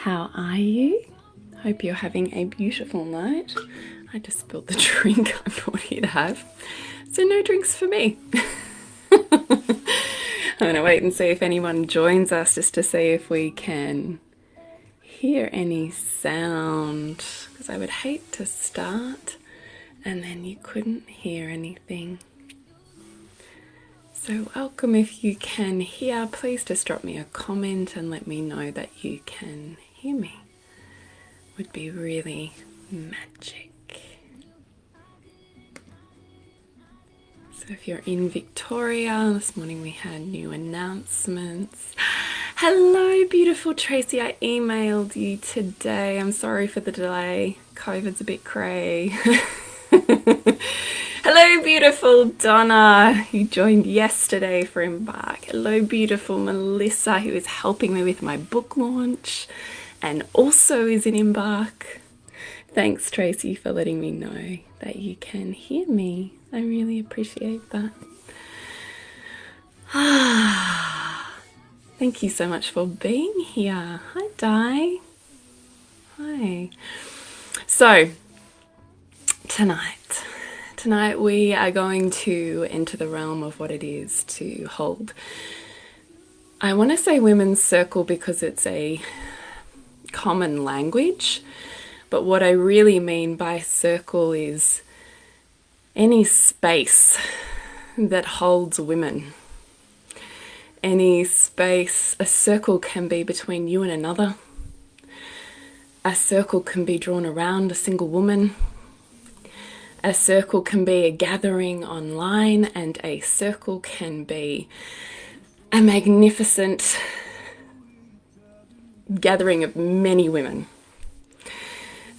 How are you? Hope you're having a beautiful night. I just spilled the drink I brought here to have, so no drinks for me. I'm going to wait and see if anyone joins us just to see if we can hear any sound, because I would hate to start and then you couldn't hear anything. So welcome. If you can hear, please just drop me a comment and let me know that you can hear me. Would be really magic. So if you're in Victoria, this morning we had new announcements. Hello, beautiful Tracy. I emailed you today. I'm sorry for the delay. COVID's a bit cray. Hello, beautiful Donna, who joined yesterday for Embark. Hello, beautiful Melissa, who is helping me with my book launch and also is in Embark. Thanks, Tracy, for letting me know that you can hear me. I really appreciate that. Thank you so much for being here. Hi, Di. Hi. So, Tonight we are going to enter the realm of what it is to hold. I want to say women's circle because it's a common language, but what I really mean by circle is any space that holds women. Any space. A circle can be between you and another. A circle can be drawn around a single woman. A circle can be a gathering online, and a circle can be a magnificent gathering of many women.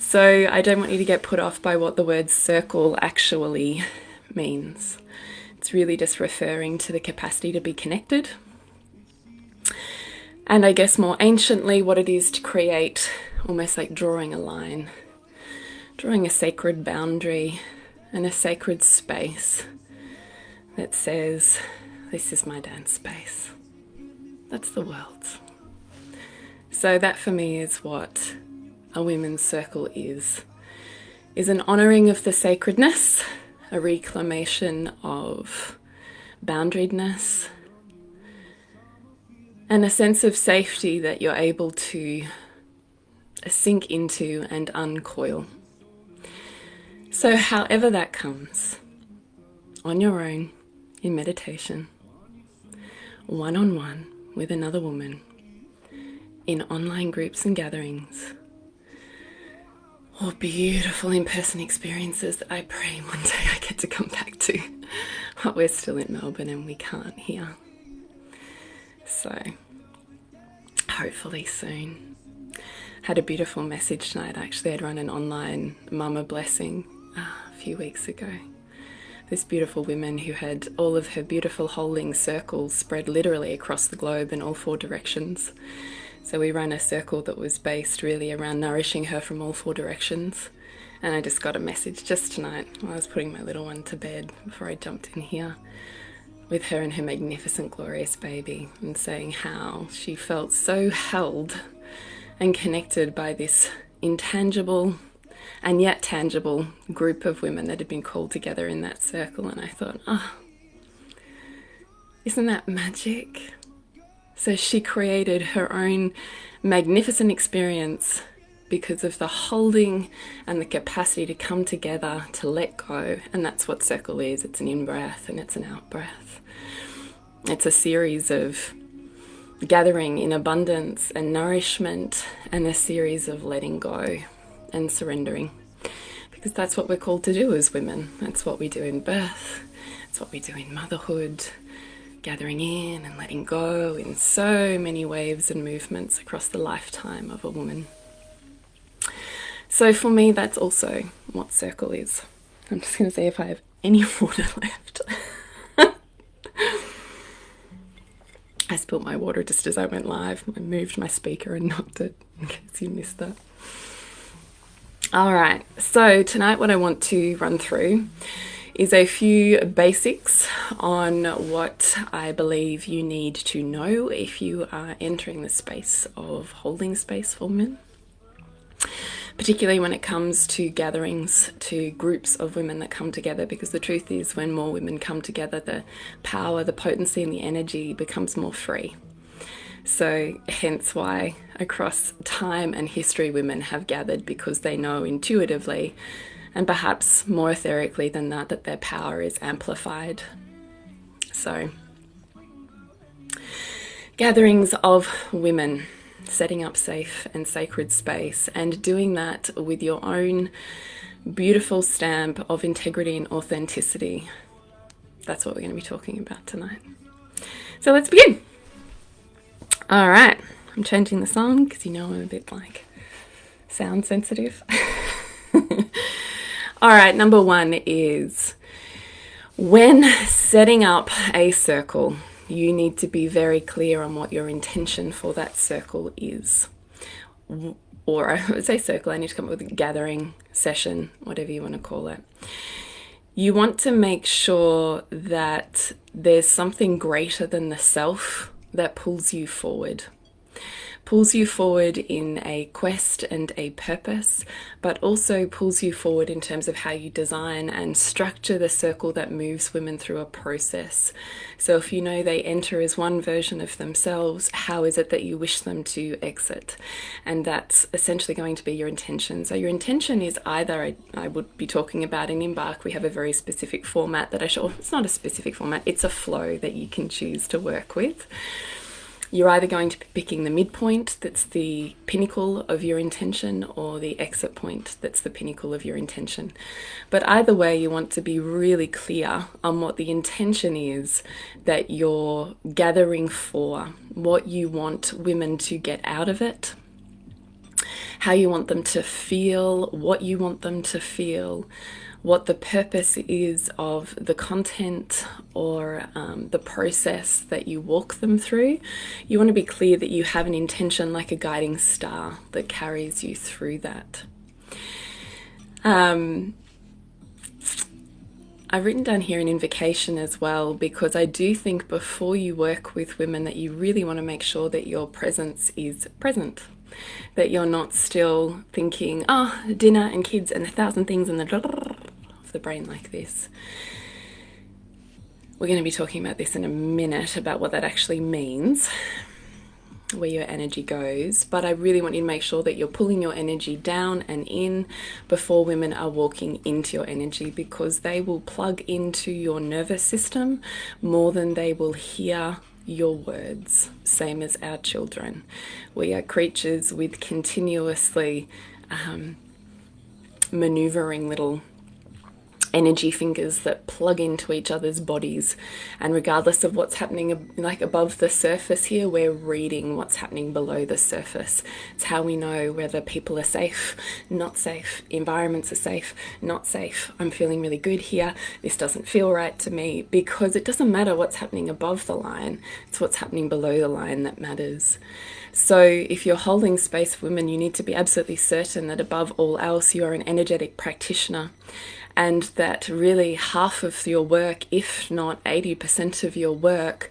So I don't want you to get put off by what the word circle actually means. It's really just referring to the capacity to be connected. And I guess more anciently, what it is to create, almost like drawing a line, drawing a sacred boundary and a sacred space that says, this is my dance space. That's the world. So that for me is what a women's circle is an honouring of the sacredness, a reclamation of boundariedness, and a sense of safety that you're able to sink into and uncoil. So however that comes, on your own, in meditation, one-on-one with another woman, in online groups and gatherings, or beautiful in-person experiences that I pray one day I get to come back to, but we're still in Melbourne and we can't hear. So, hopefully soon. Had a beautiful message tonight. Actually, I'd run an online Mama Blessing a few weeks ago. This beautiful woman who had all of her beautiful holding circles spread literally across the globe in all 4 directions. So we ran a circle that was based really around nourishing her from all 4 directions. And I just got a message just tonight while I was putting my little one to bed before I jumped in here with her and her magnificent, glorious baby, and saying how she felt so held and connected by this intangible and yet tangible group of women that had been called together in that circle. And I thought, isn't that magic? So she created her own magnificent experience because of the holding and the capacity to come together, to let go. And that's what circle is. It's an in-breath and it's an out-breath. It's a series of gathering in abundance and nourishment, and a series of letting go and surrendering, because that's what we're called to do as women. That's what we do in birth. It's what we do in motherhood, gathering in and letting go in so many waves and movements across the lifetime of a woman. So for me, that's also what circle is. I'm just going to see if I have any water left. I spilled my water just as I went live. I moved my speaker and knocked it, in case you missed that. All right, so tonight what I want to run through is a few basics on what I believe you need to know if you are entering the space of holding space for women, particularly when it comes to gatherings, to groups of women that come together, because the truth is when more women come together, the power, the potency and the energy becomes more free. So hence why across time and history women have gathered, because they know intuitively and perhaps more etherically than that, that their power is amplified. So, gatherings of women, setting up safe and sacred space, and doing that with your own beautiful stamp of integrity and authenticity. That's what we're going to be talking about tonight. So let's begin. All right, I'm changing the song because you know I'm a bit like sound sensitive. All right, number one is when setting up a circle, you need to be very clear on what your intention for that circle is. Or I would say circle, I need to come up with a gathering, session, whatever you want to call it. You want to make sure that there's something greater than the self that pulls you forward in a quest and a purpose, but also pulls you forward in terms of how you design and structure the circle that moves women through a process. So if you know they enter as one version of themselves, how is it that you wish them to exit? And that's essentially going to be your intention. So your intention is either, I would be talking about in Embark, we have a very specific format that I show. It's not a specific format, it's a flow that you can choose to work with. You're either going to be picking the midpoint, that's the pinnacle of your intention, or the exit point, that's the pinnacle of your intention. But either way, you want to be really clear on what the intention is that you're gathering for, what you want women to get out of it, how you want them to feel, what you want them to feel, what the purpose is of the content or the process that you walk them through. You want to be clear that you have an intention like a guiding star that carries you through that. I've written down here an invocation as well, because I do think before you work with women that you really want to make sure that your presence is present. That you're not still thinking, dinner and kids and 1,000 things and the brain like this. We're going to be talking about this in a minute, about what that actually means, where your energy goes. But I really want you to make sure that you're pulling your energy down and in before women are walking into your energy, because they will plug into your nervous system more than they will hear your words. Same as our children. We are creatures with continuously maneuvering little energy fingers that plug into each other's bodies, and regardless of what's happening like above the surface here, we're reading what's happening below the surface. It's how we know whether people are safe, not safe, environments are safe, not safe. I'm feeling really good here, this doesn't feel right to me, because it doesn't matter what's happening above the line, it's what's happening below the line that matters. So if you're holding space for women, you need to be absolutely certain that above all else you are an energetic practitioner, and that really half of your work, if not 80% of your work,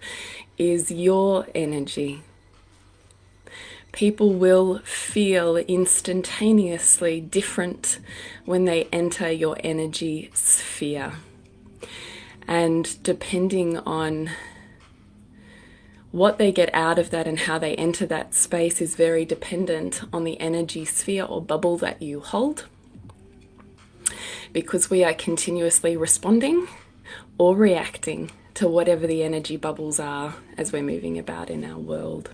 is your energy. People will feel instantaneously different when they enter your energy sphere. And depending on what they get out of that and how they enter that space is very dependent on the energy sphere or bubble that you hold. Because we are continuously responding or reacting to whatever the energy bubbles are as we're moving about in our world.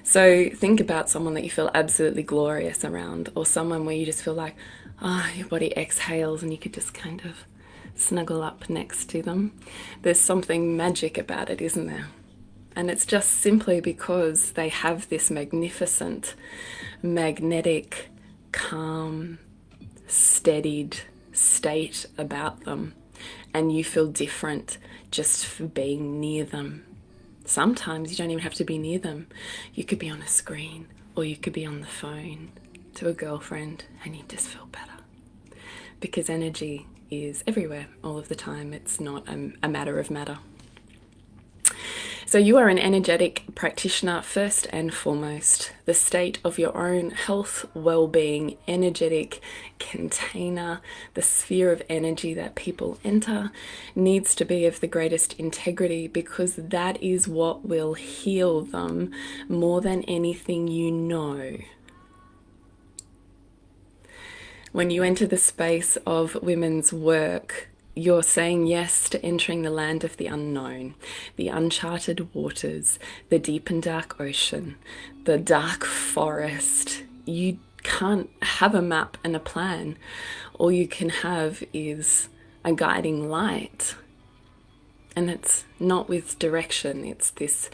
So think about someone that you feel absolutely glorious around, or someone where you just feel like, your body exhales and you could just kind of snuggle up next to them. There's something magic about it, isn't there? And it's just simply because they have this magnificent, magnetic, calm, steadied state about them, and you feel different just for being near them. Sometimes you don't even have to be near them. You could be on a screen, or you could be on the phone to a girlfriend, and you just feel better, because energy is everywhere all of the time. It's not a matter of matter. So you are an energetic practitioner first and foremost. The state of your own health, well-being, energetic container, the sphere of energy that people enter needs to be of the greatest integrity, because that is what will heal them more than anything you know. When you enter the space of women's work, you're saying yes to entering the land of the unknown, the uncharted waters, the deep and dark ocean, the dark forest. You can't have a map and a plan. All you can have is a guiding light. And it's not with direction, it's this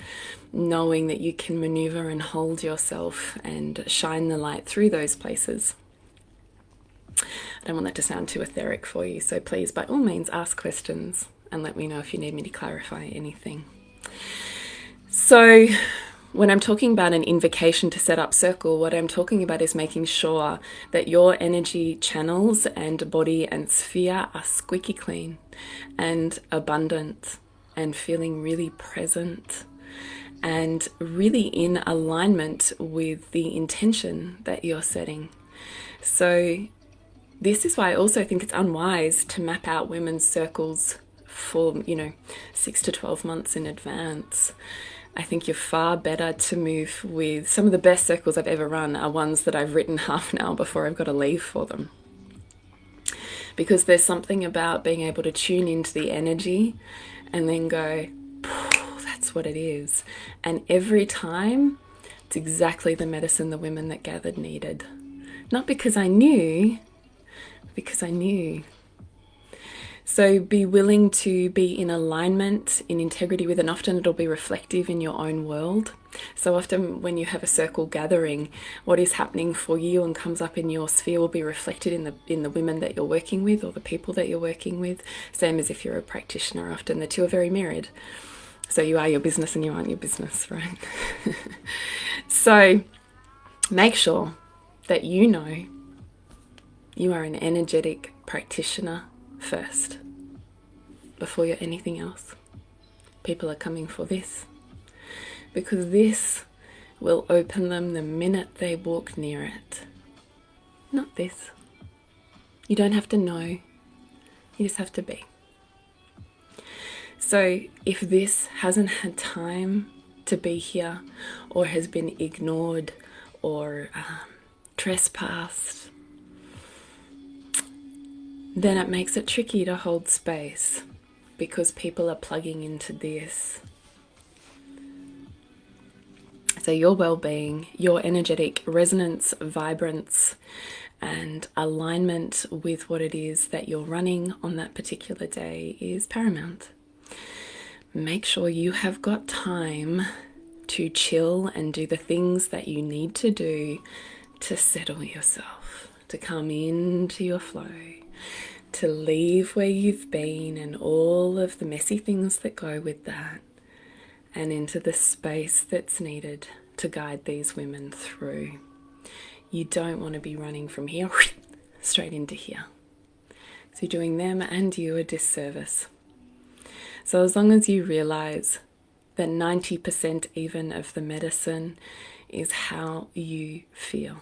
knowing that you can maneuver and hold yourself and shine the light through those places. I don't want that to sound too etheric for you, so please, by all means, ask questions and let me know if you need me to clarify anything. So when I'm talking about an invocation to set up circle, what I'm talking about is making sure that your energy channels and body and sphere are squeaky clean and abundant and feeling really present and really in alignment with the intention that you're setting. So this is why I also think it's unwise to map out women's circles for, 6 to 12 months in advance. I think you're far better to move with some of the best circles I've ever run are ones that I've written half an hour before I've got to leave for them. Because there's something about being able to tune into the energy and then go, that's what it is. And every time, it's exactly the medicine the women that gathered needed. Not because I knew, because I knew. So be willing to be in alignment, in integrity with, and often it'll be reflective in your own world. So often when you have a circle gathering, what is happening for you and comes up in your sphere will be reflected in the women that you're working with or the people that you're working with. Same as if you're a practitioner, often the two are very mirrored. So you are your business and you aren't your business, right? So make sure that you know you are an energetic practitioner first, before you're anything else. People are coming for this, because this will open them the minute they walk near it. Not this. You don't have to know, you just have to be. So if this hasn't had time to be here, or has been ignored or trespassed, then it makes it tricky to hold space, because people are plugging into this. So your well-being, your energetic resonance, vibrance, and alignment with what it is that you're running on that particular day is paramount. Make sure you have got time to chill and do the things that you need to do to settle yourself, to come into your flow, to leave where you've been and all of the messy things that go with that, and into the space that's needed to guide these women through. You don't want to be running from here straight into here. So you're doing them and you a disservice. So as long as you realize that 90% even of the medicine is how you feel,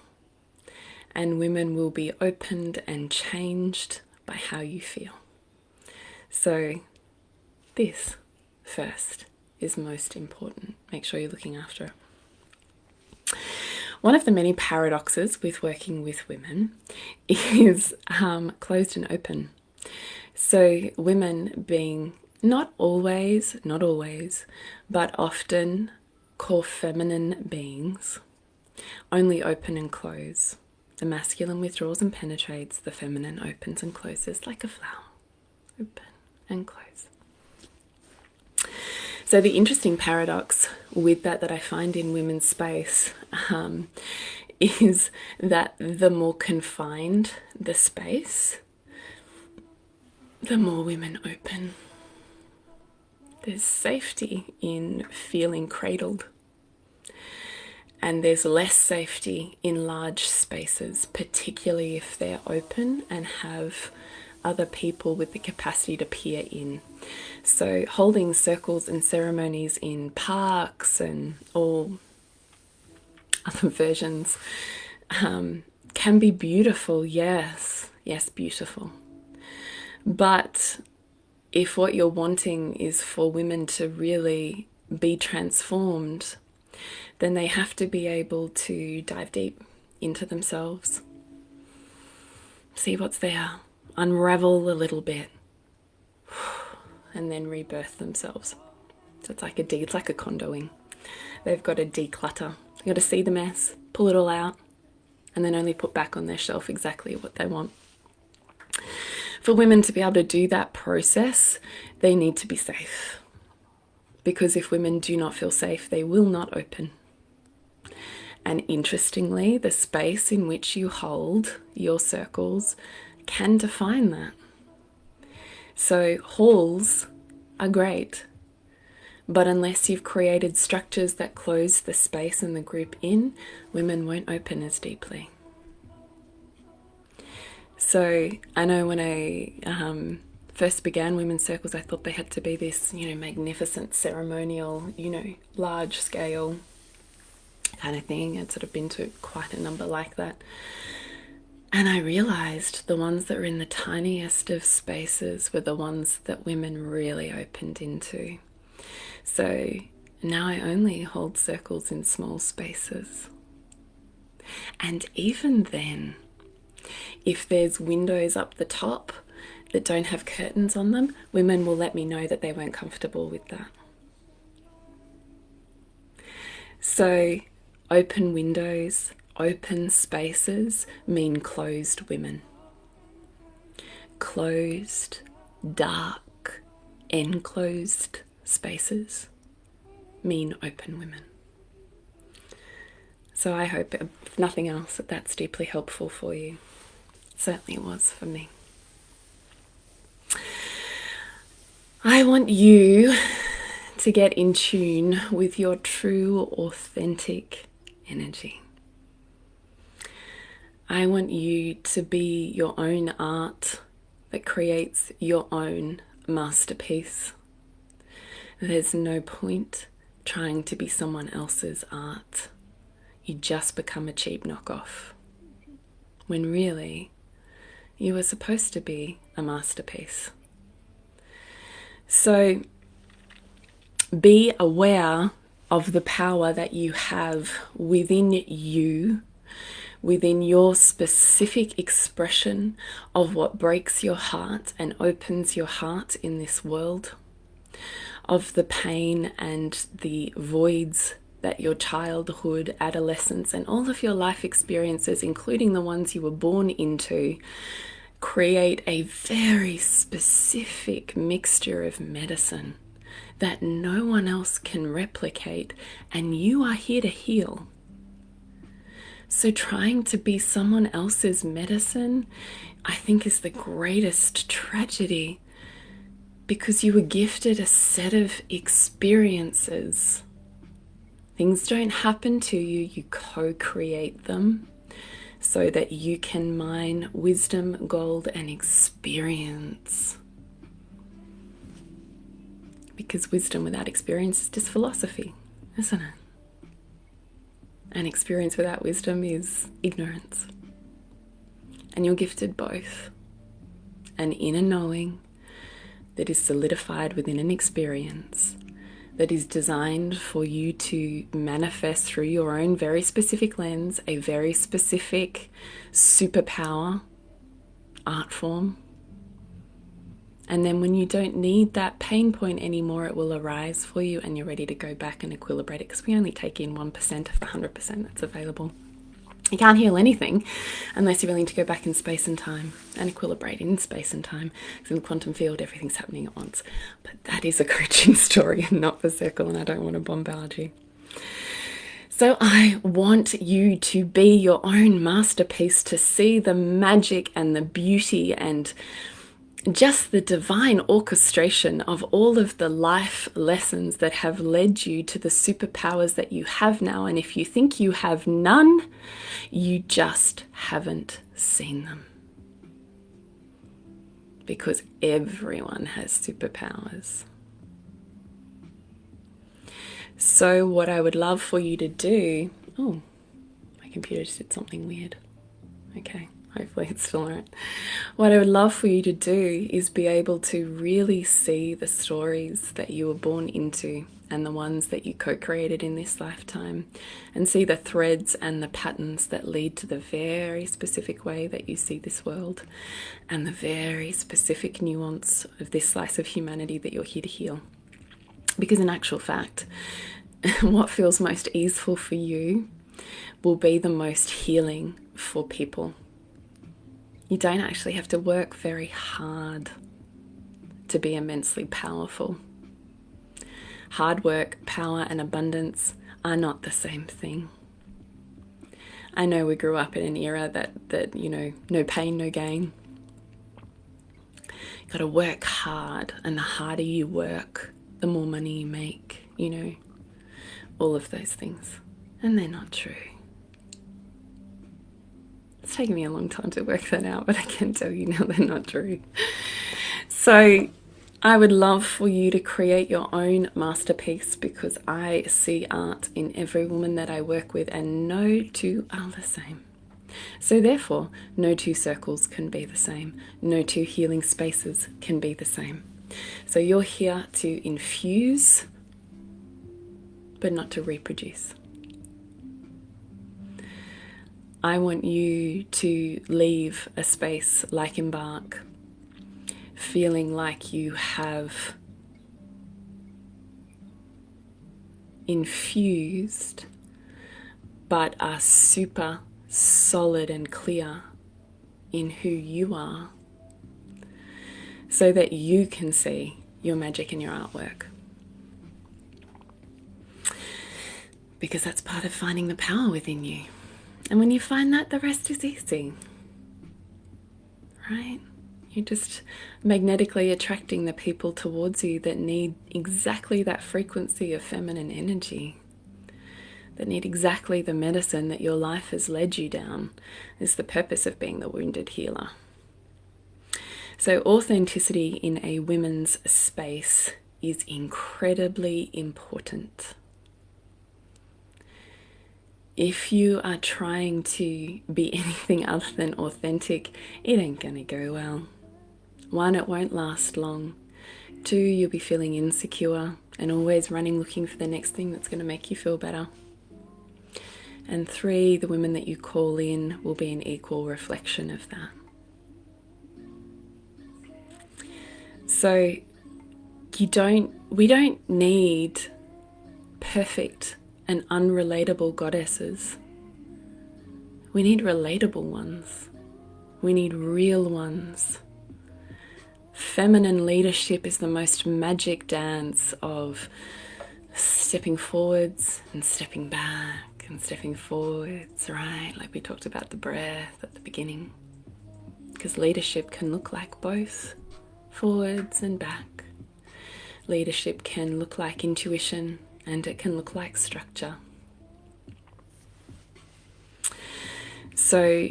and women will be opened and changed by how you feel. So this first is most important. Make sure you're looking after it. One of the many paradoxes with working with women is closed and open. So women being not always, but often core feminine beings, only open and close. The masculine withdraws and penetrates, the feminine opens and closes like a flower. Open and close. So the interesting paradox with that I find in women's space is that the more confined the space, the more women open. There's safety in feeling cradled. And there's less safety in large spaces, particularly if they're open and have other people with the capacity to peer in. So holding circles and ceremonies in parks and all other versions can be beautiful, yes, beautiful. But if what you're wanting is for women to really be transformed, then they have to be able to dive deep into themselves, see what's there, unravel a little bit, and then rebirth themselves. So it's like a condoing. They've got to declutter. They've got to see the mess, pull it all out, and then only put back on their shelf exactly what they want. For women to be able to do that process, they need to be safe. Because if women do not feel safe, they will not open. And interestingly, the space in which you hold your circles can define that. So halls are great, but unless you've created structures that close the space and the group in, women won't open as deeply. So I know when I first began women's circles, I thought they had to be this, magnificent ceremonial, large scale kind of thing. I'd sort of been to quite a number like that. And I realized the ones that were in the tiniest of spaces were the ones that women really opened into. So now I only hold circles in small spaces. And even then, if there's windows up the top that don't have curtains on them, women will let me know that they weren't comfortable with that. So open windows, open spaces mean closed women. Closed, dark, enclosed spaces mean open women. So I hope, if nothing else, that that's deeply helpful for you. It certainly was for me. I want you to get in tune with your true, authentic energy. I want you to be your own art that creates your own masterpiece. There's no point trying to be someone else's art. You just become a cheap knockoff, when really you were supposed to be a masterpiece. So be aware of the power that you have within you, within your specific expression of what breaks your heart and opens your heart in this world, of the pain and the voids that your childhood, adolescence, and all of your life experiences, including the ones you were born into, create a very specific mixture of medicine that no one else can replicate, and you are here to heal. So trying to be someone else's medicine, I think, is the greatest tragedy, because you were gifted a set of experiences. Things don't happen to you, you co-create them so that you can mine wisdom, gold, and experience. Because wisdom without experience is just philosophy, isn't it? And experience without wisdom is ignorance. And you're gifted both. An inner knowing that is solidified within an experience that is designed for you to manifest through your own very specific lens, a very specific superpower, art form. And then when you don't need that pain point anymore, it will arise for you and you're ready to go back and equilibrate it, because we only take in 1% of the 100% that's available. You can't heal anything unless you're willing to go back in space and time and equilibrate in space and time. Because in the quantum field, everything's happening at once. But that is a coaching story and not the circle, and I don't want to bombard you. So I want you to be your own masterpiece, to see the magic and the beauty and just the divine orchestration of all of the life lessons that have led you to the superpowers that you have now. And if you think you have none, you just haven't seen them. because everyone has superpowers. So what I would love for you to do, oh, my computer just did something weird. Okay, hopefully it's still alright. What I would love for you to do is be able to really see the stories that you were born into and the ones that you co-created in this lifetime, and see the threads and the patterns that lead to the very specific way that you see this world and the very specific nuance of this slice of humanity that you're here to heal. Because in actual fact, what feels most easeful for you will be the most healing for people. You don't actually have to work very hard to be immensely powerful. Hard work, power, and abundance are not the same thing. I know we grew up in an era that you know, no pain, no gain. You got to work hard, and the harder you work, the more money you make, you know, all of those things. And they're not true. It's taken me a long time to work that out, but I can tell you now they're not true. So I would love for you to create your own masterpiece, because I see art in every woman that I work with, and no two are the same. So therefore, no two circles can be the same. No two healing spaces can be the same. So you're here to infuse, but not to reproduce. I want you to leave a space like Embark feeling like you have infused, but are super solid and clear in who you are, so that you can see your magic in your artwork. Because that's part of finding the power within you. And when you find that, the rest is easy. Right? You're just magnetically attracting the people towards you that need exactly that frequency of feminine energy, that need exactly the medicine that your life has led you down. Is the purpose of being the wounded healer. So authenticity in a women's space is incredibly important. If you are trying to be anything other than authentic, it ain't gonna go well. 1, it won't last long. 2, you'll be feeling insecure and always running looking for the next thing that's gonna make you feel better. And 3, the women that you call in will be an equal reflection of that. So we don't need perfect and unrelatable goddesses. We need relatable ones. We need real ones. Feminine leadership is the most magic dance of stepping forwards and stepping back and stepping forwards, right? Like we talked about the breath at the beginning. Because leadership can look like both, forwards and back. Leadership can look like intuition, and it can look like structure. So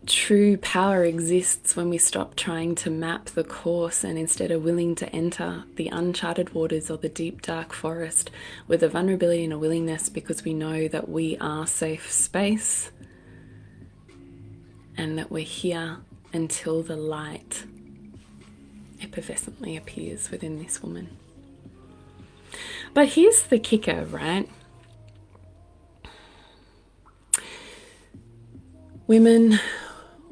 true power exists when we stop trying to map the course and instead are willing to enter the uncharted waters or the deep dark forest with a vulnerability and a willingness, because we know that we are safe space and that we're here until the light effervescently appears within this woman. But here's the kicker, right? Women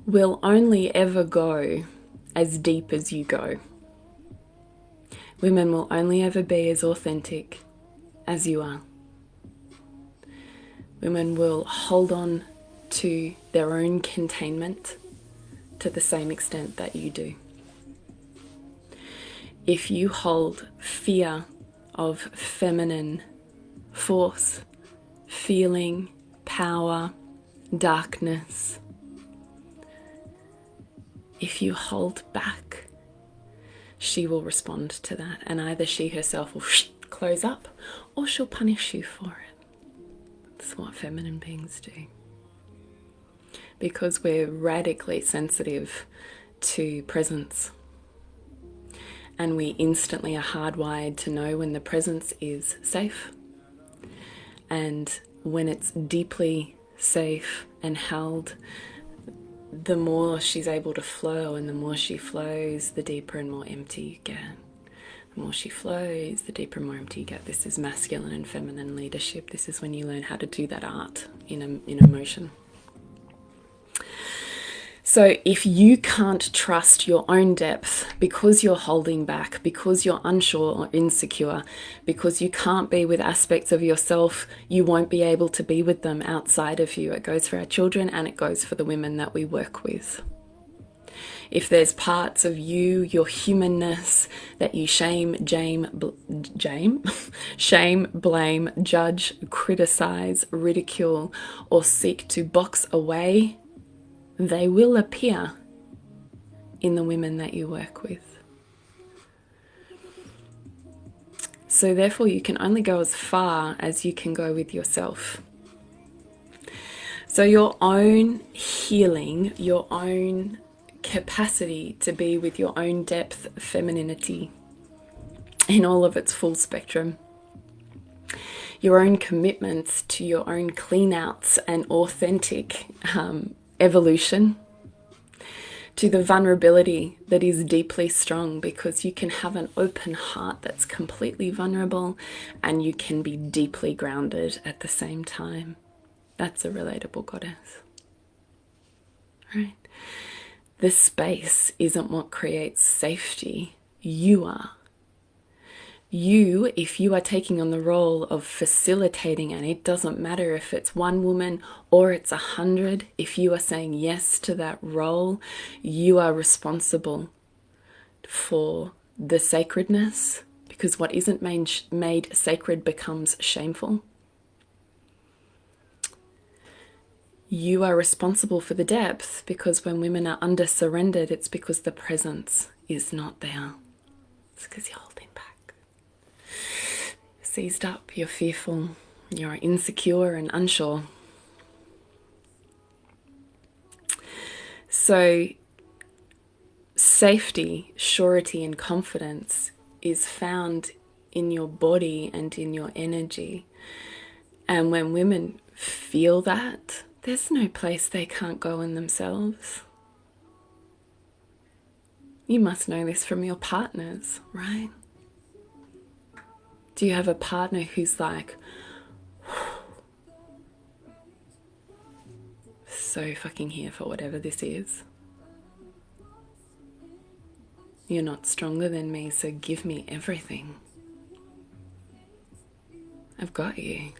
will only ever go as deep as you go. Women will only ever be as authentic as you are. Women will hold on to their own containment to the same extent that you do. If you hold fear of feminine force, feeling, power, darkness, if you hold back, she will respond to that, and either she herself will close up or she'll punish you for it. That's what feminine beings do. Because we're radically sensitive to presence. And we instantly are hardwired to know when the presence is safe and when it's deeply safe and held. The more she's able to flow, and the more she flows, the deeper and more empty you get. The more she flows, the deeper and more empty you get. This is masculine and feminine leadership. This is when you learn how to do that art in emotion. So if you can't trust your own depth because you're holding back, because you're unsure or insecure, because you can't be with aspects of yourself, you won't be able to be with them outside of you. It goes for our children and it goes for the women that we work with. If there's parts of you, your humanness, that you shame, blame, judge, criticize, ridicule, or seek to box away, they will appear in the women that you work with. So therefore you can only go as far as you can go with yourself. So your own healing, your own capacity to be with your own depth, femininity in all of its full spectrum, your own commitments to your own clean outs and authentic evolution, to the vulnerability that is deeply strong, because you can have an open heart that's completely vulnerable and you can be deeply grounded at the same time. That's a relatable goddess, right? This space isn't what creates safety. You are. You, if you are taking on the role of facilitating, and it doesn't matter if it's one woman or it's 100, if you are saying yes to that role, you are responsible for the sacredness, because what isn't made sacred becomes shameful. You are responsible for the depth, because when women are under surrendered, it's because the presence is not there. It's because you're holding back. Seized up, you're fearful, you're insecure and unsure. So safety, surety and confidence is found in your body and in your energy. And when women feel that, there's no place they can't go in themselves. You must know this from your partners, right? Do you have a partner who's like, so fucking here for whatever this is? You're not stronger than me, so give me everything. I've got you.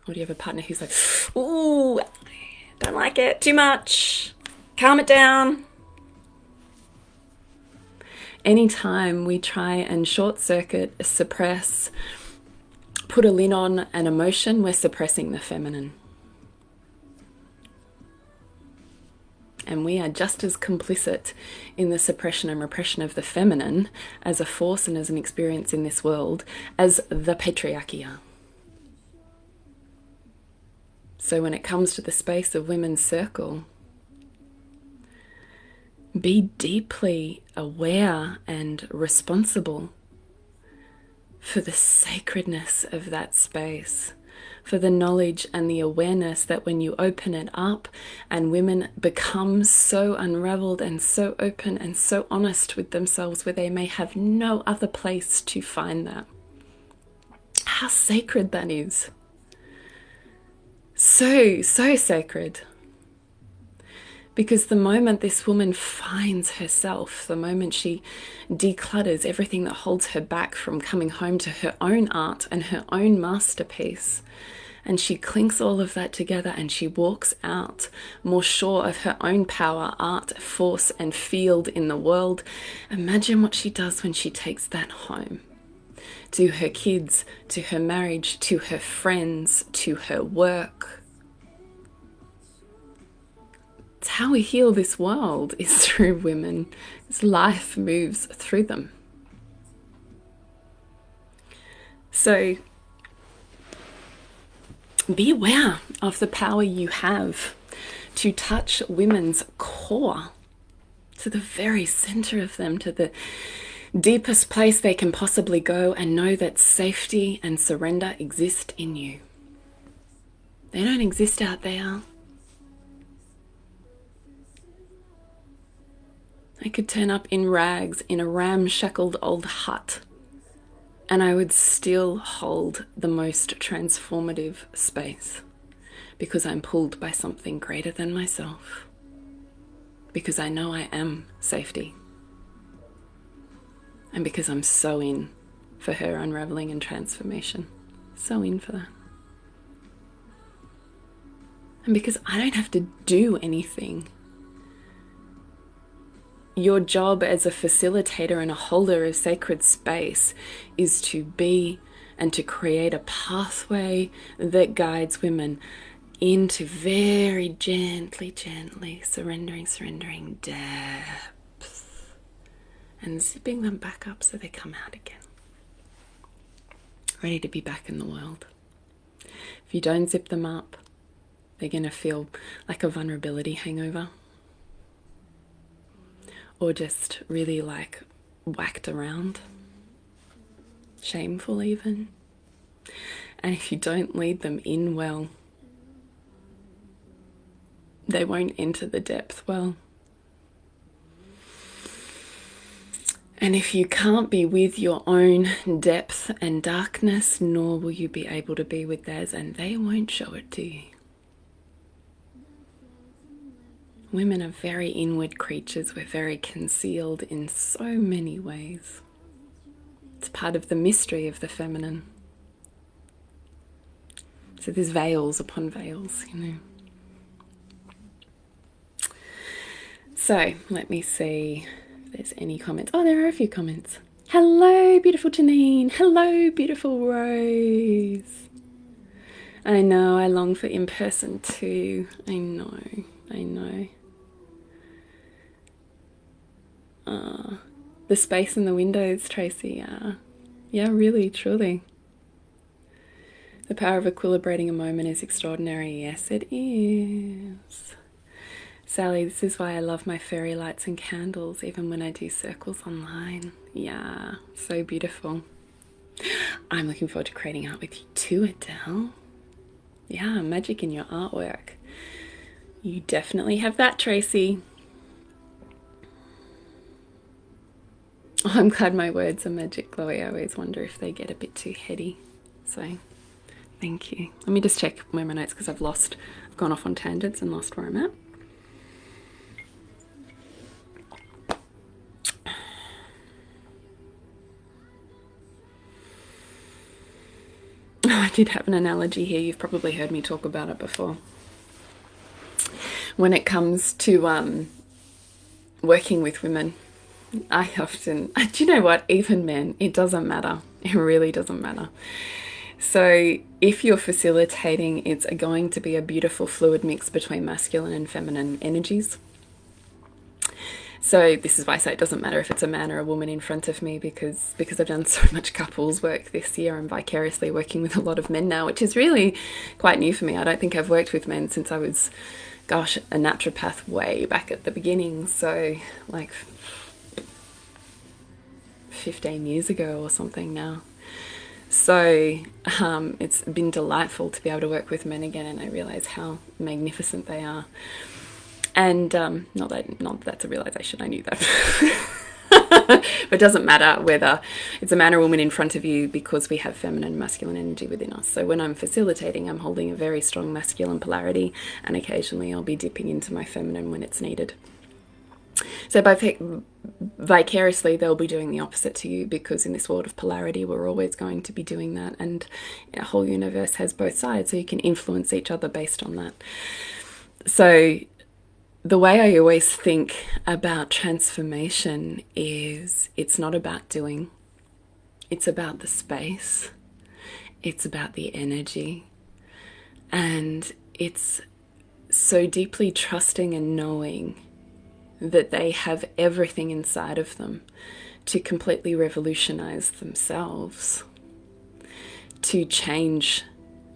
Or do you have a partner who's like, ooh, don't like it, too much, calm it down? Anytime we try and short circuit, suppress, put a lid on an emotion, we're suppressing the feminine. And we are just as complicit in the suppression and repression of the feminine as a force and as an experience in this world as the patriarchy are. So when it comes to the space of women's circle, be deeply aware and responsible for the sacredness of that space, for the knowledge and the awareness that when you open it up and women become so unraveled and so open and so honest with themselves, where they may have no other place to find that. How sacred that is. So sacred. Because the moment this woman finds herself, the moment she declutters everything that holds her back from coming home to her own art and her own masterpiece, and she clinks all of that together and she walks out more sure of her own power, art, force, and field in the world, imagine what she does when she takes that home. To her kids, to her marriage, to her friends, to her work. It's how we heal this world, is through women. This life moves through them. So be aware of the power you have. to touch women's core, to the very center of them, to the deepest place they can possibly go, and know that safety and surrender exist in you. They don't exist out there. I could turn up in rags in a ramshackled old hut, and I would still hold the most transformative space, because I'm pulled by something greater than myself, because I know I am safety, and because I'm so in for her unraveling and transformation. So in for that. And because I don't have to do anything. Your job as a facilitator and a holder of sacred space is to be and to create a pathway that guides women into very gently surrendering depth, and zipping them back up so they come out again, ready to be back in the world. If you don't zip them up, they're going to feel like a vulnerability hangover, or just really like whacked around, shameful even. And if you don't lead them in well, they won't enter the depth well. And if you can't be with your own depth and darkness, nor will you be able to be with theirs, and they won't show it to you. Women are very inward creatures. We're very concealed in so many ways. It's part of the mystery of the feminine. So there's veils upon veils, you know. So let me see if there's any comments. Oh, there are a few comments. Hello, beautiful Janine. Hello, beautiful Rose. I know, I long for in-person too. I know. The space in the windows, Tracy. Yeah, really, truly. The power of equilibrating a moment is extraordinary. Yes, it is. Sally, this is why I love my fairy lights and candles, even when I do circles online. Yeah, so beautiful. I'm looking forward to creating art with you too, Adele. Yeah, magic in your artwork. You definitely have that, Tracy. Oh, I'm glad my words are magic, Chloe. I always wonder if they get a bit too heady. So, thank you. Let me just check where my notes, because I've gone off on tangents and lost where I'm at. Oh, I did have an analogy here. You've probably heard me talk about it before. When it comes to working with women, I often, do you know what, even men, it doesn't matter. It really doesn't matter. So if you're facilitating, it's going to be a beautiful fluid mix between masculine and feminine energies. So this is why I say it doesn't matter if it's a man or a woman in front of me, because I've done so much couples work this year. I'm vicariously working with a lot of men now, which is really quite new for me. I don't think I've worked with men since I was, gosh, a naturopath way back at the beginning. So like 15 years ago or something now. So it's been delightful to be able to work with men again, and I realize how magnificent they are. And not that that's a realization, I knew that. But it doesn't matter whether it's a man or a woman in front of you, because we have feminine and masculine energy within us. So when I'm facilitating, I'm holding a very strong masculine polarity, and occasionally I'll be dipping into my feminine when it's needed. So vicariously, they'll be doing the opposite to you, because in this world of polarity, we're always going to be doing that, and the whole universe has both sides, so you can influence each other based on that. So the way I always think about transformation is, it's not about doing, it's about the space, it's about the energy, and it's so deeply trusting and knowing that they have everything inside of them to completely revolutionize themselves, to change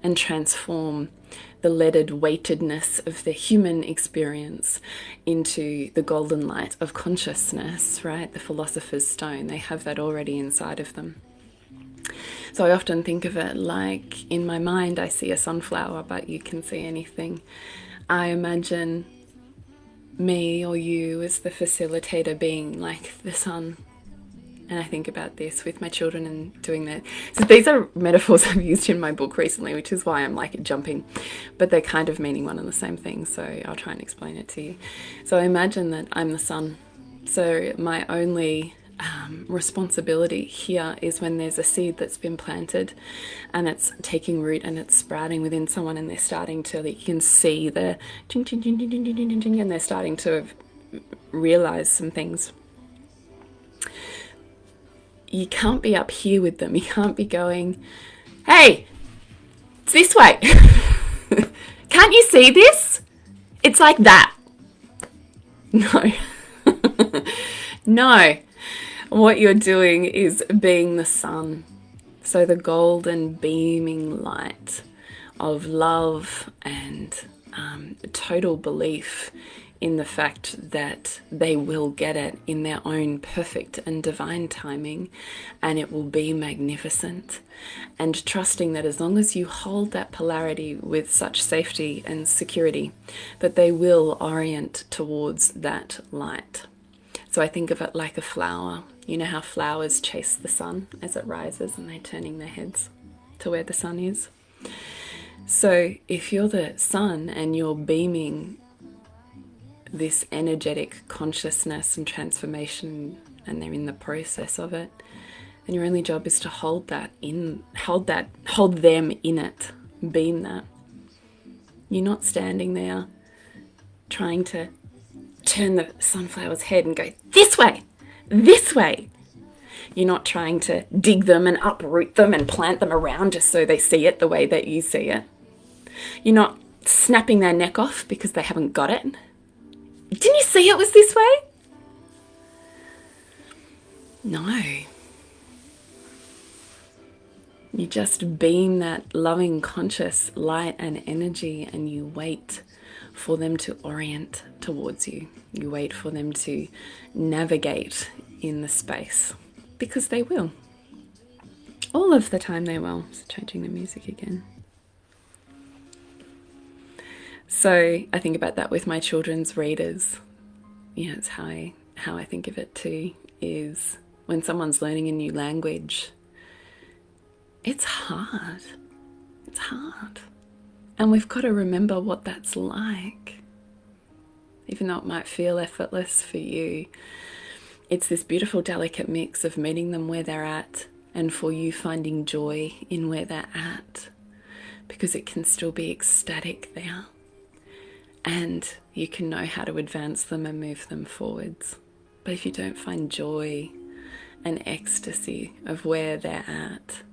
and transform the leaded weightedness of the human experience into the golden light of consciousness, right? The philosopher's stone, they have that already inside of them. So I often think of it like, in my mind I see a sunflower, but you can see anything. I imagine me or you as the facilitator being like the sun. And I think about this with my children and doing that. So these are metaphors I've used in my book recently, which is why I'm like jumping, but they're kind of meaning one and the same thing. So I'll try and explain it to you. So I imagine that I'm the sun. So my only responsibility here is when there's a seed that's been planted and it's taking root and it's sprouting within someone, and they're starting to, you can see the ching, ching, ching, ching, ching, ching, ching, ching, and they're starting to realize some things. You can't be up here with them. You can't be going, hey, it's this way. Can't you see this? It's like that. No. No. What you're doing is being the sun. So the golden beaming light of love and total belief in the fact that they will get it in their own perfect and divine timing, and it will be magnificent. And trusting that as long as you hold that polarity with such safety and security, that they will orient towards that light. So I think of it like a flower. You know how flowers chase the sun as it rises and they're turning their heads to where the sun is? So if you're the sun and you're beaming this energetic consciousness and transformation, and they're in the process of it, and your only job is to hold them in it, beam that. You're not standing there trying to turn the sunflower's head and go this way. You're not trying to dig them and uproot them and plant them around just so they see it the way that you see it. You're not snapping their neck off because they haven't got it. Didn't you see it was this way? No. You just beam that loving, conscious light and energy, and you wait for them to orient towards you. You wait for them to navigate in the space, because they will. All of the time they will. Just changing the music again. So I think about that with my children's readers. You know, it's how I think of it too, is when someone's learning a new language, it's hard. It's hard. And we've got to remember what that's like. Even though it might feel effortless for you, it's this beautiful, delicate mix of meeting them where they're at, and for you finding joy in where they're at, because it can still be ecstatic there. And you can know how to advance them and move them forwards. But if you don't find joy and ecstasy of where they're at,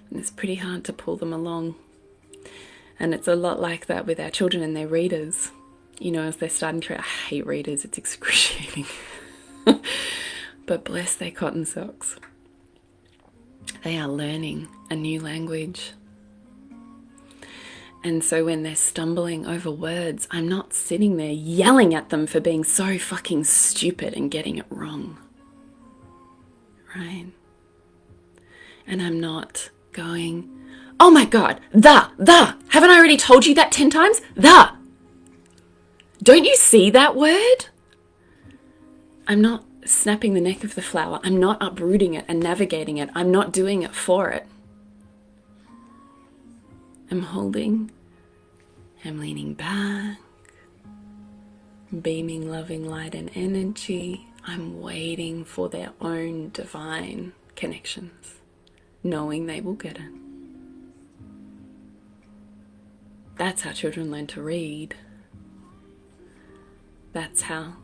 it's pretty hard to pull them along. And it's a lot like that with our children and their readers. You know, as they're starting to, I hate readers, it's excruciating. But bless their cotton socks. They are learning a new language. And so when they're stumbling over words, I'm not sitting there yelling at them for being so fucking stupid and getting it wrong. Right? And I'm not going, oh my God, haven't I already told you that 10 times? Don't you see that word? I'm not snapping the neck of the flower. I'm not uprooting it and navigating it. I'm not doing it for it. I'm holding, I'm leaning back, beaming loving light and energy. I'm waiting for their own divine connections, knowing they will get it. That's how children learn to read. That's how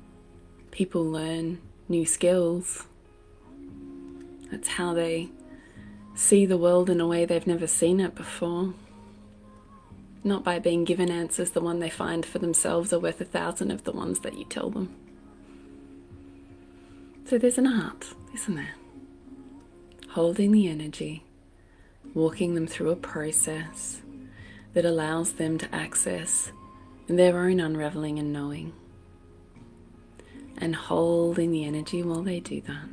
people learn new skills. That's how they see the world in a way they've never seen it before. Not by being given answers. The one they find for themselves are worth 1,000 of the ones that you tell them. So there's an art, isn't there? Holding the energy, walking them through a process, that allows them to access their own unraveling and knowing, and holding the energy while they do that,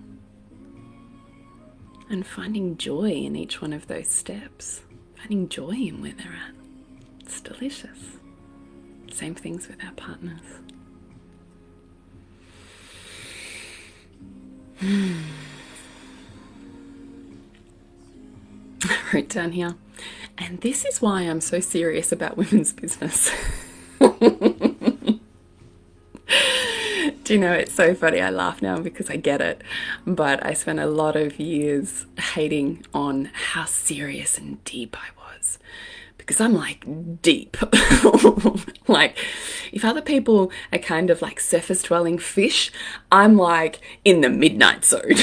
and finding joy in each one of those steps, finding joy in where they're at. It's delicious. Same things with our partners. I wrote down here, and this is why I'm so serious about women's business. Do you know, it's so funny, I laugh now because I get it, but I spent a lot of years hating on how serious and deep I was, because I'm like deep. Like, if other people are kind of like surface dwelling fish, I'm like in the midnight zone.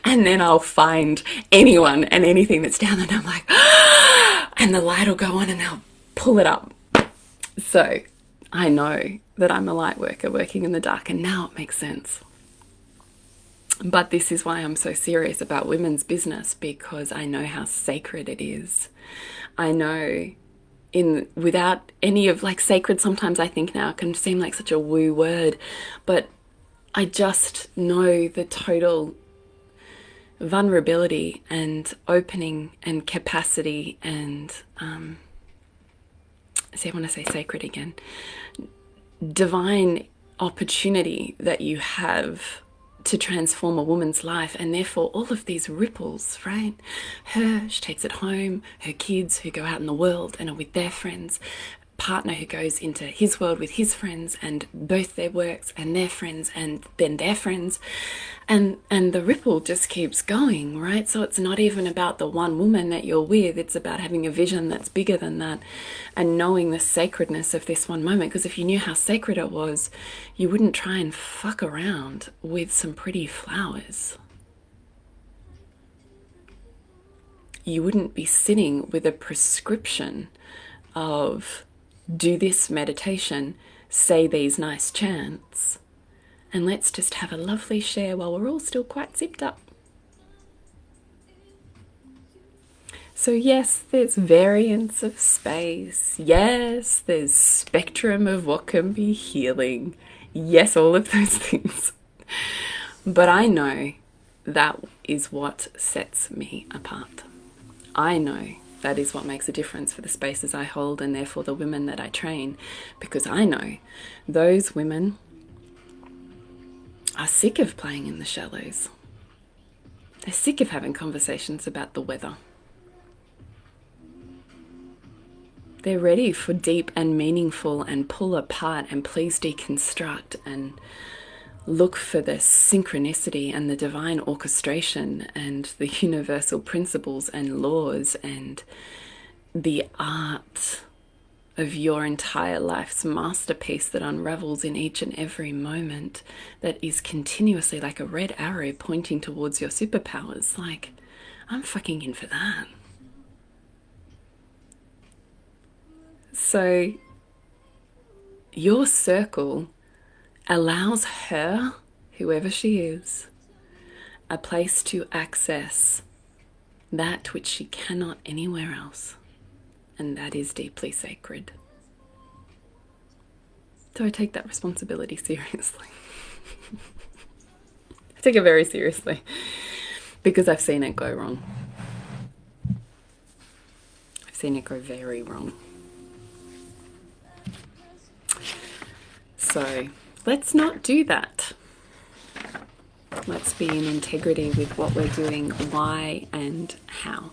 And then I'll find anyone and anything that's down there, and I'm like, and the light will go on and they'll pull it up. So I know that I'm a light worker working in the dark, and now it makes sense. But this is why I'm so serious about women's business, because I know how sacred it is. I know without any of, like, sacred sometimes I think now can seem like such a woo word, but I just know the total vulnerability and opening and capacity and see, I want to say sacred again, divine opportunity that you have to transform a woman's life, and therefore all of these ripples, right? She takes it home, her kids who go out in the world and are with their friends, partner who goes into his world with his friends, and both their works and their friends and then their friends, and the ripple just keeps going, right? So it's not even about the one woman that you're with, it's about having a vision that's bigger than that, and knowing the sacredness of this one moment. Because if you knew how sacred it was, you wouldn't try and fuck around with some pretty flowers. You wouldn't be sitting with a prescription of do this meditation, say these nice chants, and let's just have a lovely share while we're all still quite zipped up. So yes, there's variance of space. Yes, there's spectrum of what can be healing. Yes, all of those things. But I know that is what sets me apart. I know that is what makes a difference for the spaces I hold, and therefore the women that I train, because I know those women are sick of playing in the shallows. They're sick of having conversations about the weather. They're ready for deep and meaningful and pull apart and please deconstruct and look for the synchronicity and the divine orchestration and the universal principles and laws and the art of your entire life's masterpiece that unravels in each and every moment, that is continuously like a red arrow pointing towards your superpowers. Like, I'm fucking in for that. So your circle allows her, whoever she is, a place to access that which she cannot anywhere else, and that is deeply sacred. So I take that responsibility seriously. I take it very seriously, because I've seen it go wrong. I've seen it go very wrong. So let's not do that. Let's be in integrity with what we're doing, why and how.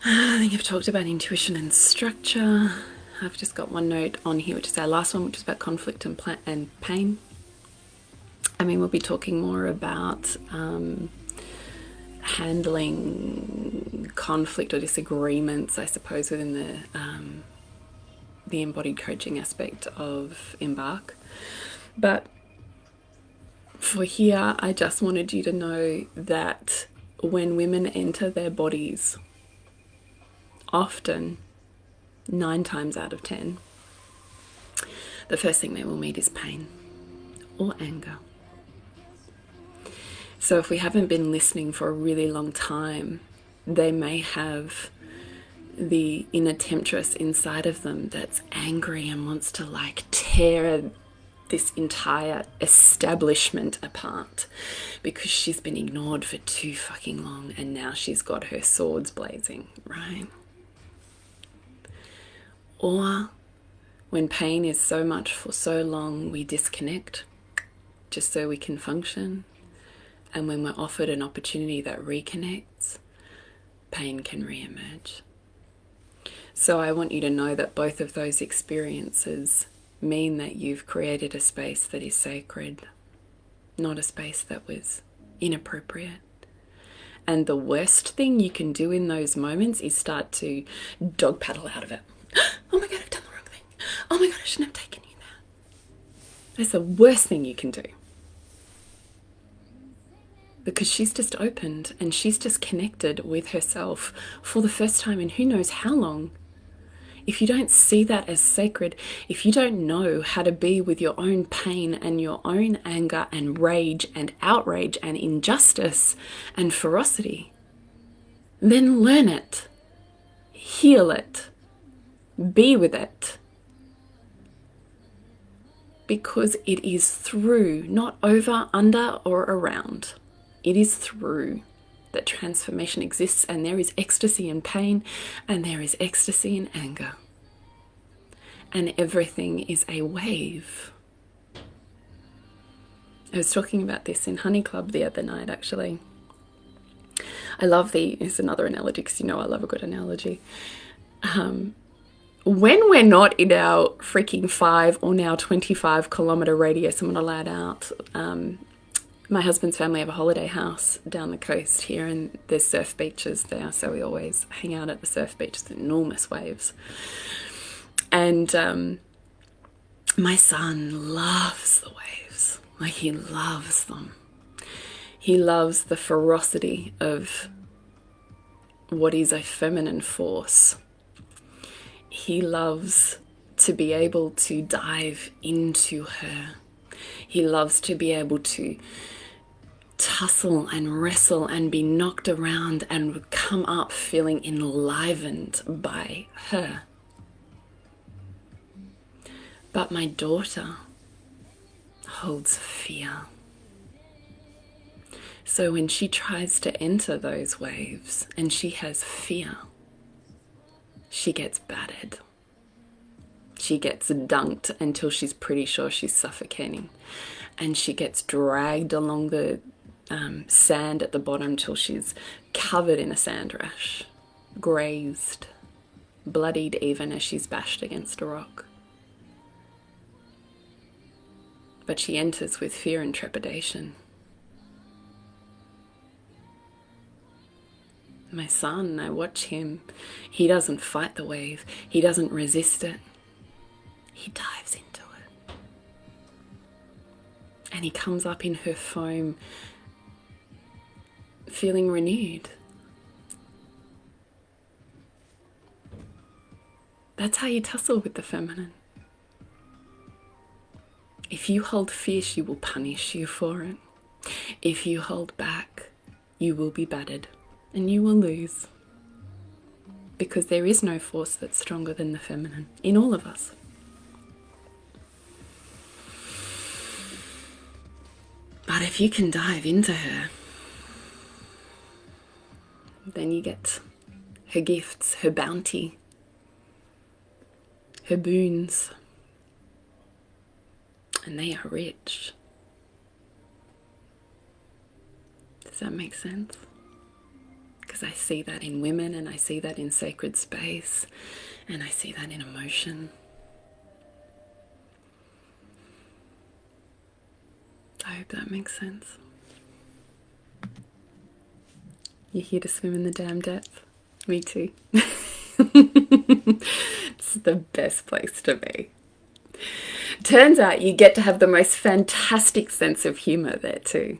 I think I've talked about intuition and structure. I've just got one note on here, which is our last one, which is about conflict and pain. I mean, we'll be talking more about handling conflict or disagreements, I suppose, within the embodied coaching aspect of Embark. But for here, I just wanted you to know that when women enter their bodies, often 9 times out of 10, the first thing they will meet is pain or anger. So if we haven't been listening for a really long time, they may have the inner temptress inside of them that's angry and wants to like tear this entire establishment apart because she's been ignored for too fucking long, and now she's got her swords blazing, right? Or when pain is so much for so long, we disconnect just so we can function. And when we're offered an opportunity that reconnects, pain can re-emerge. So I want you to know that both of those experiences mean that you've created a space that is sacred, not a space that was inappropriate. And the worst thing you can do in those moments is start to dog paddle out of it. Oh my God, I've done the wrong thing. Oh my God, I shouldn't have taken you there. That's the worst thing you can do. Because she's just opened and she's just connected with herself for the first time in who knows how long. If you don't see that as sacred, if you don't know how to be with your own pain and your own anger and rage and outrage and injustice and ferocity, then learn it, heal it, be with it. Because it is through, not over, under, or around. It is through that transformation exists, and there is ecstasy in pain, and there is ecstasy in anger. And everything is a wave. I was talking about this in Honey Club the other night, actually. It's another analogy, because you know I love a good analogy. When we're not in our freaking 5 or now 25 kilometre radius, I'm not allowed out. My husband's family have a holiday house down the coast here, and there's surf beaches there, so we always hang out at the surf beaches, enormous waves. And my son loves the waves, like he loves them. He loves the ferocity of what is a feminine force. He loves to be able to dive into her. He loves to be able to tussle and wrestle and be knocked around and come up feeling enlivened by her. But my daughter holds fear. So when she tries to enter those waves and she has fear, she gets battered. She gets dunked until she's pretty sure she's suffocating. And she gets dragged along the sand at the bottom till she's covered in a sand rash, grazed, bloodied even as she's bashed against a rock. But she enters with fear and trepidation. My son, I watch him. He doesn't fight the wave. He doesn't resist it. He dives into it. And he comes up in her foam feeling renewed. That's how you tussle with the feminine. If you hold fear, she will punish you for it. If you hold back, you will be battered and you will lose. Because there is no force that's stronger than the feminine in all of us. But if you can dive into her, then you get her gifts, her bounty, her boons. And they are rich. Does that make sense? Because I see that in women, and I see that in sacred space, and I see that in emotion. I hope that makes sense. You're here to swim in the damn depth. Me too. It's the best place to be. Turns out you get to have the most fantastic sense of humour there too,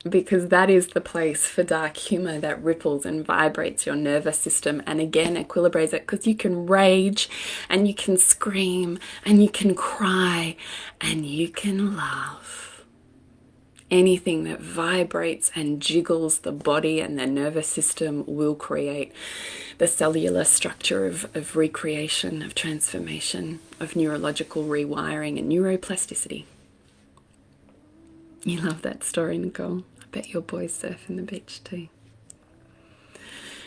because that is the place for dark humour that ripples and vibrates your nervous system and again equilibrates it, because you can rage and you can scream and you can cry and you can laugh Anything that vibrates and jiggles the body and the nervous system will create the cellular structure of recreation, of transformation, of neurological rewiring and neuroplasticity. You love that story, Nicole. I bet your boys surf in the beach too.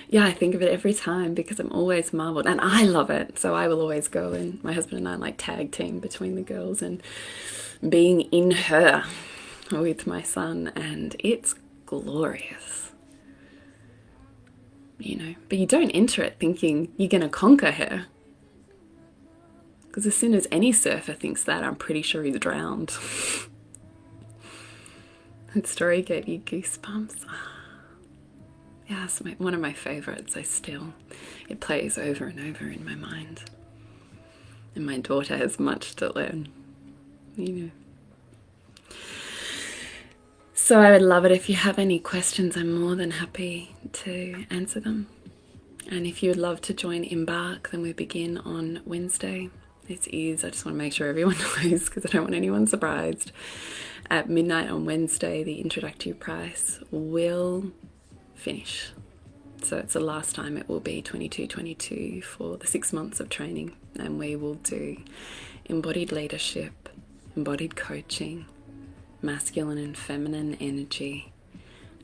Yeah, I think of it every time because I'm always marveled, and I love it. So I will always go, and my husband and I like tag team between the girls and being in her with my son, and it's glorious, you know. But you don't enter it thinking you're going to conquer her, because as soon as any surfer thinks that, I'm pretty sure he's drowned. That story gave you goosebumps. Yeah, it's one of my favorites. It plays over and over in my mind, and my daughter has much to learn, you know. So I would love it if you have any questions. I'm more than happy to answer them. And if you would love to join Embark, then we begin on Wednesday. This is, I just want to make sure everyone knows because I don't want anyone surprised. At midnight on Wednesday, the introductory price will finish. So it's the last time it will be $22.22 for the 6 months of training. And we will do embodied leadership, embodied coaching, masculine and feminine energy,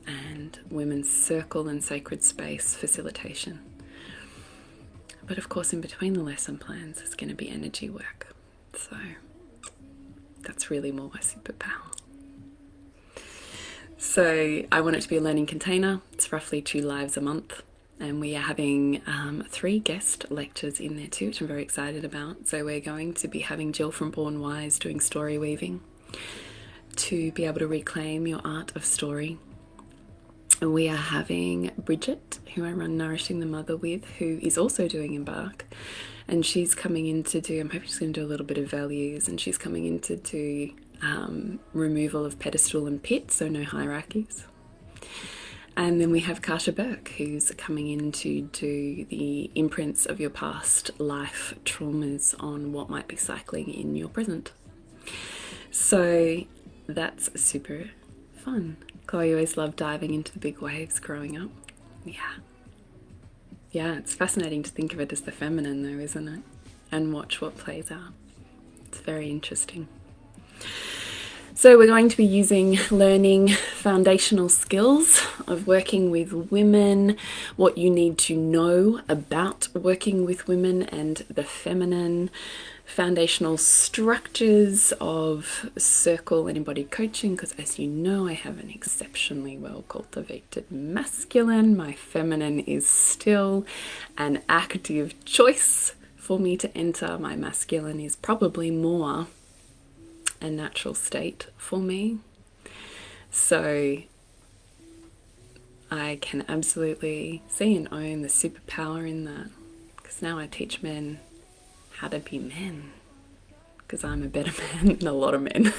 and women's circle and sacred space facilitation. But of course, in between the lesson plans, it's going to be energy work. So that's really more my superpower. So I want it to be a learning container. It's roughly 2 lives a month. And we are having 3 guest lectures in there too, which I'm very excited about. So we're going to be having Jill from Born Wise doing story weaving, to be able to reclaim your art of story. And we are having Bridget, who I run Nourishing the Mother with, who is also doing Embark. And she's coming in to do, I'm hoping she's going to do a little bit of values, and she's coming in to do removal of pedestal and pit, so no hierarchies. And then we have Kasha Burke, who's coming in to do the imprints of your past life traumas on what might be cycling in your present. So that's super fun. Chloe always loved diving into the big waves growing up. Yeah, it's fascinating to think of it as the feminine though, isn't it? And watch what plays out. It's very interesting. So we're going to be learning foundational skills of working with women, what you need to know about working with women and the feminine, foundational structures of circle and embodied coaching, because as you know, I have an exceptionally well cultivated masculine. My feminine is still an active choice for me to enter. My masculine is probably more a natural state for me. So I can absolutely see and own the superpower in that, because now I teach men how to be men, because I'm a better man than a lot of men.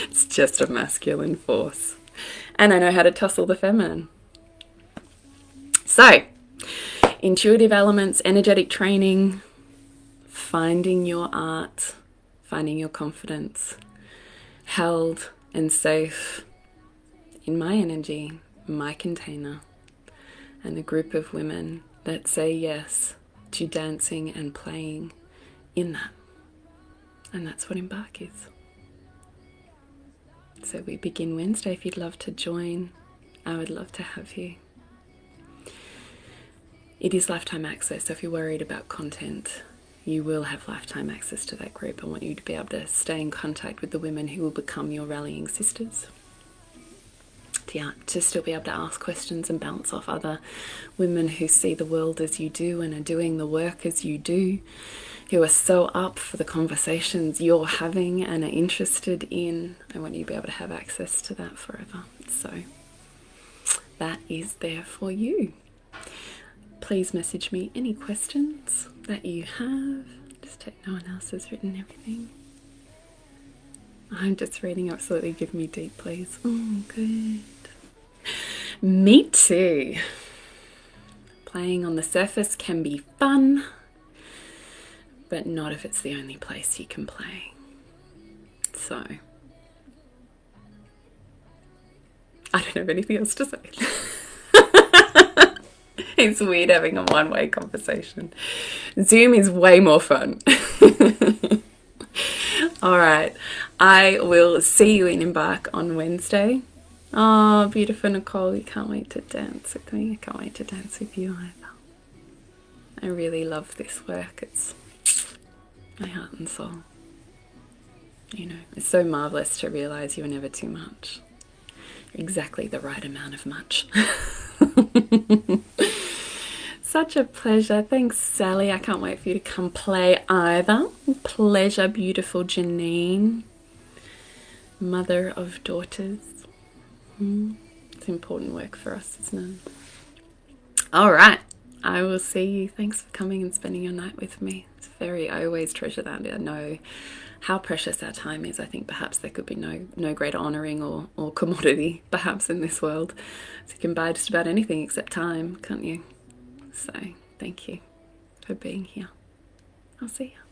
It's just a masculine force, and I know how to tussle the feminine. So intuitive elements, energetic training, finding your art, finding your confidence, held and safe in my energy, my container, and a group of women that say yes to dancing and playing in that. And that's what Embark is. So we begin Wednesday. If you'd love to join, I would love to have you. It is lifetime access, so if you're worried about content, you will have lifetime access to that group. I want you to be able to stay in contact with the women who will become your rallying sisters. To still be able to ask questions and bounce off other women who see the world as you do and are doing the work as you do, who are so up for the conversations you're having and are interested in. I want you to be able to have access to that forever. So that is there for you. Please message me any questions that you have. Just check no one else has written everything. I'm just reading absolutely give me deep, please. Oh, good. Me too. Playing on the surface can be fun, but not if it's the only place you can play. So don't have anything else to say. It's weird having a one-way conversation. Zoom is way more fun. All right. I will see you in Embark on Wednesday. Oh, beautiful Nicole. You can't wait to dance with me. I can't wait to dance with you either. I really love this work. It's my heart and soul. You know, it's so marvelous to realize you're never too much. You're exactly the right amount of much. Such a pleasure. Thanks, Sally. I can't wait for you to come play either. Pleasure, beautiful Janine. Mother of daughters. It's important work for us, isn't it? All right. I will see you. Thanks for coming and spending your night with me. I always treasure that. I know how precious our time is. I think perhaps there could be no greater honouring or commodity perhaps in this world. So you can buy just about anything except time, can't you? So thank you for being here. I'll see you.